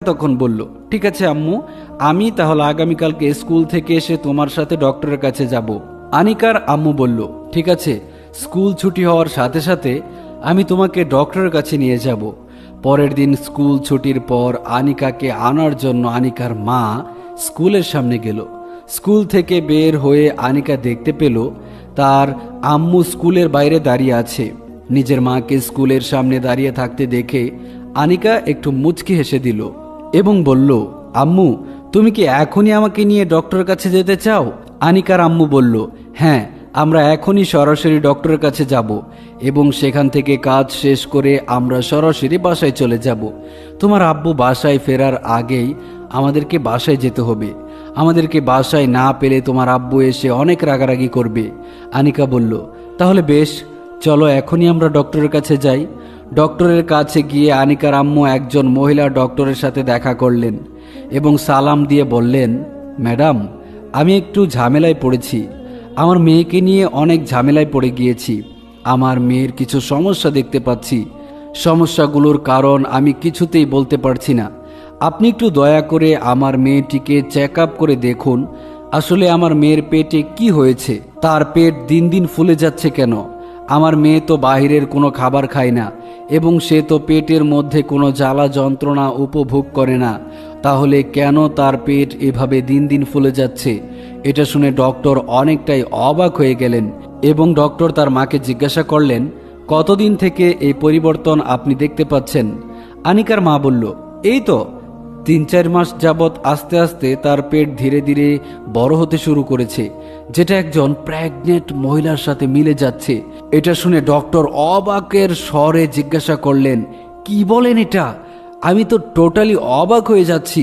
তখন বলল, ঠিক আছে আম্মু, আমি তাহলে আগামীকালকে স্কুল থেকে এসে তোমার সাথে ডক্টরের কাছে যাব। আনিকার আম্মু বলল, ঠিক আছে, স্কুল ছুটি হওয়ার সাথে সাথে আমি তোমাকে ডক্টরের কাছে নিয়ে যাব। পরের দিন স্কুল ছুটির পর আনিকাকে আনার জন্য আনিকার মা স্কুলের সামনে গেল। স্কুল থেকে বের হয়ে আনিকা দেখতে পেল তার আম্মু স্কুলের বাইরে দাঁড়িয়ে আছে। নিজের মাকে স্কুলের সামনে দাঁড়িয়ে থাকতে দেখে আনিকা একটু মুচকি হেসে দিল এবং বলল, আম্মু, তুমি কি এখনই আমাকে নিয়ে ডক্টরের কাছে যেতে চাও? আনিকার আম্মু বলল, হ্যাঁ, আমরা এখনই সরাসরি ডক্টরের কাছে যাব এবং সেখান থেকে কাজ শেষ করে আমরা সরাসরি বাসায় চলে যাব। তোমার আব্বু বাসায় ফেরার আগেই আমাদেরকে বাসায় যেতে হবে। আমাদেরকে বাসায় না পেলে তোমার আব্বু এসে অনেক রাগারাগি করবে। আনিকা বলল, তাহলে বেশ, চলো এখনই আমরা ডক্টরের কাছে যাই। ডক্টরের কাছে গিয়ে আনিকার আম্মু একজন মহিলা ডক্টরের সাথে দেখা করলেন এবং সালাম দিয়ে বললেন, ম্যাডাম, আমি একটু ঝামেলায় পড়েছি। আমার মেয়েকে নিয়ে অনেক ঝামেলায় পড়ে গিয়েছি। আমার মেয়ের কিছু সমস্যা দেখতে পাচ্ছি। সমস্যাগুলোর কারণ আমি কিছুতেই বলতে পারছি না। আপনি একটু দয়া করে আমার মেয়েটিকে চেক আপ করে দেখুন, আসলে আমার মেয়ের পেটে কি হয়েছে, তার পেট দিন দিন ফুলে যাচ্ছে কেন? আমার মেয়ে তো বাহিরের কোনো খাবার খায় না এবং সে তো পেটের মধ্যে কোনো জ্বালা যন্ত্রণা উপভোগ করে না, তাহলে কেন তার পেট এভাবে দিন দিন ফুলে যাচ্ছে? এটা শুনে ডক্টর অনেকটাই অবাক হয়ে গেলেন এবং ডক্টর তার মাকে জিজ্ঞাসা করলেন, কতদিন থেকে এই পরিবর্তন আপনি দেখতে পাচ্ছেন? আনিকার মা বলল, এই তো 3-4 মাস যাবৎ আস্তে আস্তে তার পেট ধীরে ধীরে বড় হতে শুরু করেছে, যেটা একজন প্রেগনেন্ট মহিলার সাথে মিলে যাচ্ছে। এটা শুনে ডক্টর অবাকের স্বরে জিজ্ঞাসা করলেন, কি বলেন এটা? আমি তো টোটালি অবাক হয়ে যাচ্ছি।